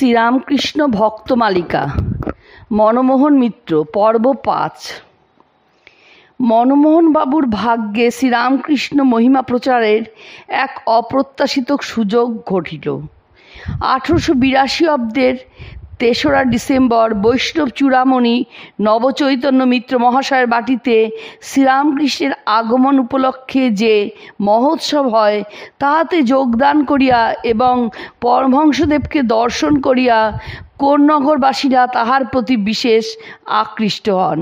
শ্রীরামকৃষ্ণ ভক্তমালিকা মনমোহন মিত্র পর্ব ৫। মনমোহন বাবুর ভাগ্যে শ্রীরামকৃষ্ণ মহিমা প্রচারের এক অপ্রত্যাশিত সুযোগ ঘটিল। 1882 অব্দের 3রা ডিসেম্বর বৈষ্ণব চূড়ামণি নবচৈতন্য মিত্র মহাশয়ের বাটিতে শ্রীরামকৃষ্ণের আগমন উপলক্ষে যে মহোৎসব হয়, তাহাতে যোগদান করিয়া এবং পরমহংসদেবকে দর্শন করিয়া কোন্নগরবাসীরা তাহার প্রতি বিশেষ আকৃষ্ট হন।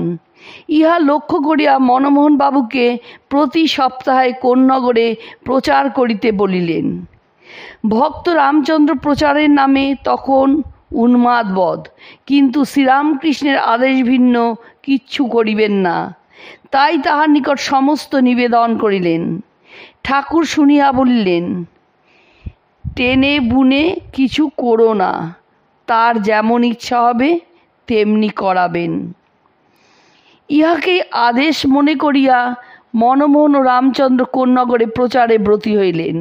ইহা লক্ষ্য করিয়া মনমোহন বাবুকে প্রতি সপ্তাহে কোন্নগরে প্রচার করিতে বলিলেন। ভক্ত রামচন্দ্র প্রচারের নামে তখন উন্মাদবধ, কিন্তু শ্রীরামকৃষ্ণের আদেশ ভিন্ন কিচ্ছু করিবেন না, তাই তাহার নিকট সমস্ত নিবেদন করিলেন। ঠাকুর শুনিয়া বলিলেন, টেনে বুনে কিছু করো না, তার যেমন ইচ্ছা হবে তেমনি করাবেন। ইহাকেই আদেশ মনে করিয়া মনমোহন ও রামচন্দ্র কোন্নগরে প্রচারে ব্রতী হইলেন।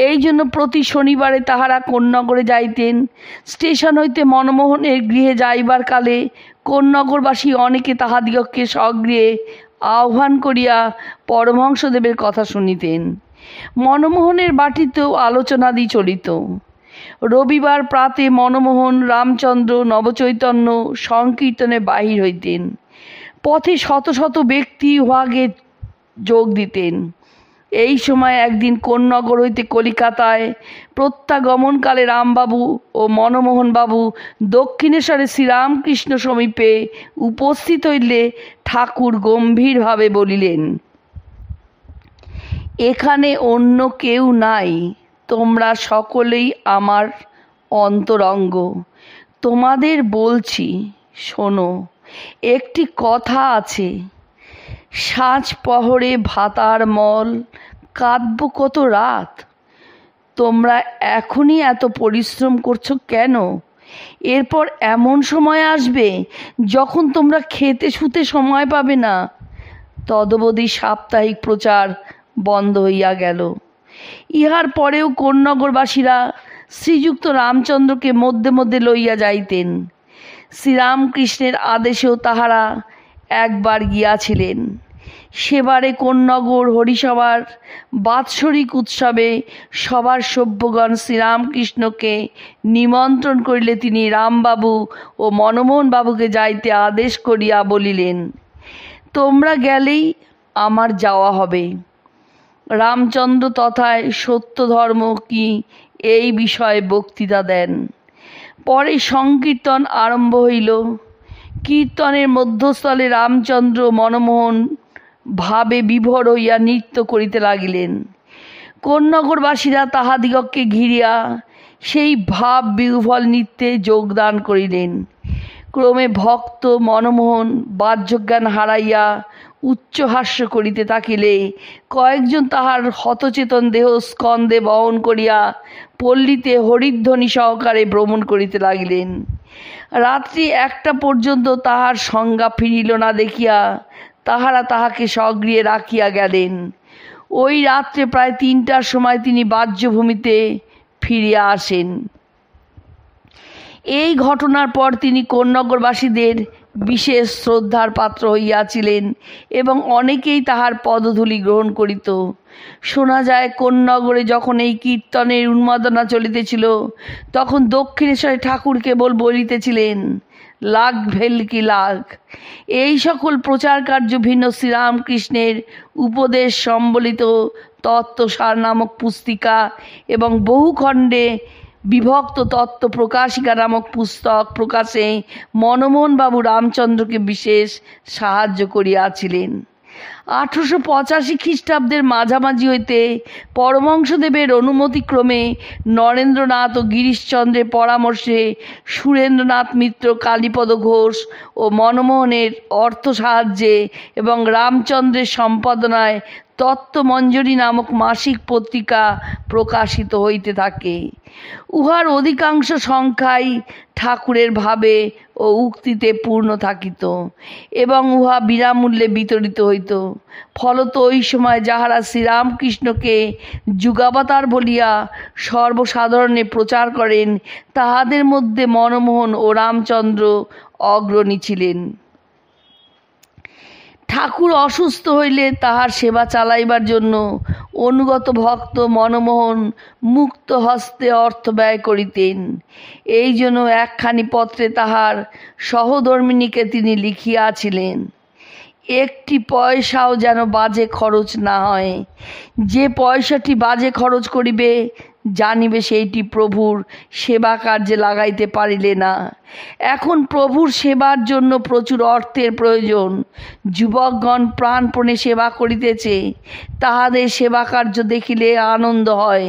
এই জন্য প্রতি শনিবারে তাহারা কোন্নগরে যাইতেন। স্টেশন হইতে মনমোহনের গৃহে যাইবার কালে কোন্নগরবাসী অনেকে তাহাদিগকে স্বগৃহে আহ্বান করিয়া পরমহংসদেবের কথা শুনিতেন। মনমোহনের বাটিতেও আলোচনাদি চলিত। রবিবার প্রাতে মনমোহন, রামচন্দ্র, নবচৈতন্য সংকীর্তনে বাহির হইতেন। পথে শত শত ব্যক্তি উহাকে যোগ দিতেন। এই সময় একদিন কোন্নগর হইতে কলিকাতায় প্রত্যাগমনকালে রামবাবু ও মনমোহন বাবু দক্ষিণেশ্বরে শ্রীরামকৃষ্ণ সমীপে উপস্থিত হইলে ঠাকুর গম্ভীরভাবে বলিলেন, এখানে অন্য কেউ নাই, তোমরা সকলেই আমার অন্তরঙ্গ। তোমাদের বলছি, শোনো। একটি কথা আছে, সাঁঝ পহরে ভাতার মল, কাঁদব কত রাত। তোমরা এখনই এত পরিশ্রম করছো কেন? এরপর এমন সময় আসবে যখন তোমরা খেতে শুতে সময় পাবে না। তদবধি সাপ্তাহিক প্রচার বন্ধ হইয়া গেল। ইহার পরেও কোন্নগরবাসীরা শ্রীযুক্ত রামচন্দ্রকে মধ্যে মধ্যে লইয়া যাইতেন। শ্রীরামকৃষ্ণের আদেশেও তাহারা একবার গিয়াছিলেন। সেবারে কোন্নগর হরিসভার বাৎসরিক উৎসবে সবার সভ্যগণ শ্রীরামকৃষ্ণকে নিমন্ত্রণ করিলে তিনি রামবাবু ও মনমোহন বাবুকে যাইতে আদেশ করিয়া বলিলেন, তোমরা গেলেই আমার যাওয়া হবে। রামচন্দ্র তথায় সত্য ধর্ম কি এই বিষয়ে বক্তৃতা দেন। পরে সংকীর্তন আরম্ভ হইল। কীর্তনের মধ্যস্থলে রামচন্দ্র মনমোহন ভাবে বিভোর হইয়া নৃত্য করিতে লাগিলেন। কোন্নগরবাসীরা তাহাদিগকে ঘিরিয়া সেই ভাব বিহ্বল নৃত্যে যোগদান করিলেন। ক্রমে ভক্ত মনমোহন বাহ্যজ্ঞান হারাইয়া উচ্চহাস্য করিতে থাকিলে কয়েকজন তাহার হতচেতন দেহ স্কন্ধে বহন করিয়া পল্লীতে হরিধ্বনি সহকারে ভ্রমণ করিতে লাগিলেন। রাত্রি 1টা পর্যন্ত তাহার সংজ্ঞা ফিরিল না দেখিয়া তাহারা তাহাকে স্বগৃহে রাখিয়া গেলেন। ওই রাত্রে প্রায় 3টার সময় তিনি বাহ্যভূমিতে ফিরিয়া আসেন। এই ঘটনার পর তিনি কোন্নগরবাসীদের বিশেষ শ্রদ্ধার পাত্র হইয়াছিলেন এবং অনেকেই তাহার পদধূলি গ্রহণ করিত। শোনা যায়, কোন্নগরে যখন এই কীর্তনের উন্মাদনা চলিতেছিল, তখন দক্ষিণেশ্বরে ঠাকুর কেবল বলিতেছিলেন, লাগ ভেলকি লাগ। এই সকল প্রচার কার্য ভিন্ন শ্রীরামকৃষ্ণের উপদেশ সম্বলিত তত্ত্বসার নামক পুস্তিকা এবং বহু খণ্ডে বিভক্ত তত্ত্ব প্রকাশিকা নামক পুস্তক প্রকাশে মনমোহন বাবু রামচন্দ্রকে বিশেষ সাহায্য করিয়াছিলেন। 1885 খ্রিস্টাব্দের মাঝামাঝি হইতে পরমহংসদেবের অনুমতিক্রমে নরেন্দ্রনাথ ও গিরিশচন্দ্রের পরামর্শে সুরেন্দ্রনাথ মিত্র, কালীপদ ঘোষ ও মনমোহনের অর্থ সাহায্যে এবং রামচন্দ্রের সম্পাদনায় তত্ত্বমঞ্জরি নামক মাসিক পত্রিকা প্রকাশিত হইতে থাকে। উহার অধিকাংশ সংখ্যাই ঠাকুরের ভাবে ও উক্তিতে পূর্ণ থাকিত এবং উহা বিনামূল্যে বিতরিত হইত। ফলত ওই সময় যাহারা শ্রীরামকৃষ্ণকে যুগাবতার বলিয়া সর্বসাধারণে প্রচার করেন, তাহাদের মধ্যে মনমোহন ও রামচন্দ্র অগ্রণী ছিলেন। ঠাকুর অসুস্থ হইলে তাহার সেবা চালাইবার জন্য অনুগত ভক্ত মনমোহন মুক্ত হস্তে অর্থ ব্যয় করিতেন। এই জন্য একখানি পত্রে তাহার সহধর্মিণীকে তিনি লিখিয়াছিলেন, একটি পয়সাও যেন বাজে খরচ না হয়। যে পয়সাটি বাজে খরচ করিবে, জানিবে সেইটি প্রভুর সেবা কার্যে লাগাইতে পারিলে না। এখন প্রভুর সেবার জন্য প্রচুর অর্থের প্রয়োজন। যুবকগণ প্রাণপণে সেবা করিতেছে, তাহাদের সেবা কার্য দেখিলে আনন্দ হয়।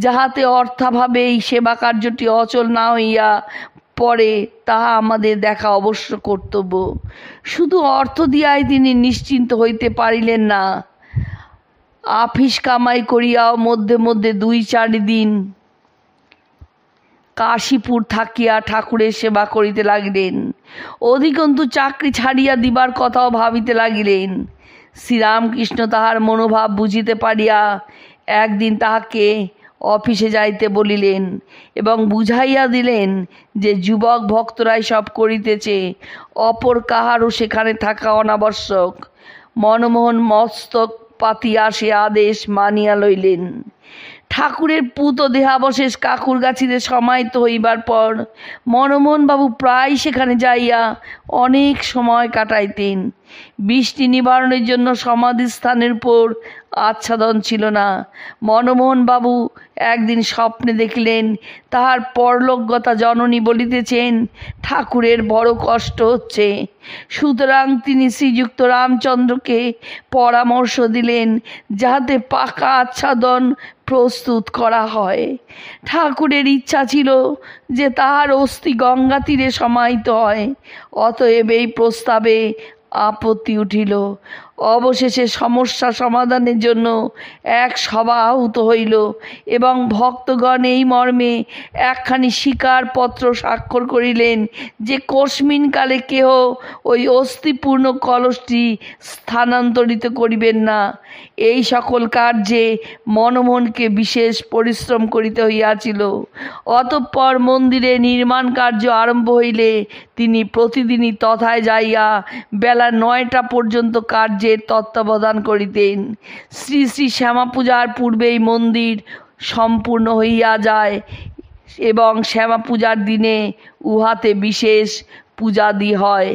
যাহাতে অর্থাভাবে এই সেবা কার্যটি অচল না হইয়া পরে, তাহা আমাদের দেখা অবশ্য কর্তব্য। শুধু অর্থ দিয়াই তিনি নিশ্চিন্ত হইতে পারিলেন না। আফিস কামাই করিয়াও মধ্যে মধ্যে 2-4 দিন কাশীপুর থাকিয়া ঠাকুরের সেবা করিতে লাগিলেন। অধিকন্তু চাকরি ছাড়িয়া দিবার কথাও ভাবিতে লাগিলেন। শ্রীরামকৃষ্ণ তাহার মনোভাব বুঝিতে পারিয়া একদিন তাহাকে অফিসে যাইতে বলিলেন এবং বুঝাইয়া দিলেন যে যুবক ভক্তরাই সব করিতেছে, অপর কাহারও সেখানে থাকা অনাবশ্যক। মনমোহন মস্তক পাতিয়া সে আদেশ মানিয়া লইলেন। ঠাকুরের পুত দেহাবশেষ কাকুরগাছিতে সমাহিত হইবার পর মনমোহনবাবু প্রায় সেখানে যাইয়া অনেক সময় কাটাইতেন। বৃষ্টি নিবারণের জন্য সমাধিস্থানের উপর আচ্ছাদন ছিল না। মনমোহনবাবু একদিন স্বপ্নে দেখিলেন তাহার পরলোকগতা জননী বলিতেছেন, ঠাকুরের বড় কষ্ট হচ্ছে। সুতরাং তিনি শ্রীযুক্ত রামচন্দ্রকে পরামর্শ দিলেন যাহাতে পাকা আচ্ছাদন প্রস্তুত করা হয়। ঠাকুরের ইচ্ছা ছিল যে তাহার অস্থি গঙ্গা তীরে সমাহিত হয়। অতএব এই প্রস্তাবে আপত্তি উঠিল। অবশেষে সমস্যা সমাধানের জন্য এক সভা আহুত হইল এবং ভক্তগণ এই মর্মে একখানি স্বীকারপত্র স্বাক্ষর করিলেন যে কোস্মিনকালে কেহ ওই অস্থিপূর্ণ কলসটি স্থানান্তরিত করিবেন না। এই সকল কার্যে মনমোহনকে বিশেষ পরিশ্রম করিতে হইয়াছিল। অতঃপর মন্দিরে নির্মাণ কার্য আরম্ভ হইলে তিনি প্রতিদিনই তথায় যাইয়া বেলা 9টা পর্যন্ত কার্যের তত্ত্বাবধান করিতেন। শ্রী শ্রী শ্যামা পূজার পূর্বেই মন্দির সম্পূর্ণ হইয়া যায় এবং শ্যামা পূজার দিনে উহাতে বিশেষ পূজাদি হয়।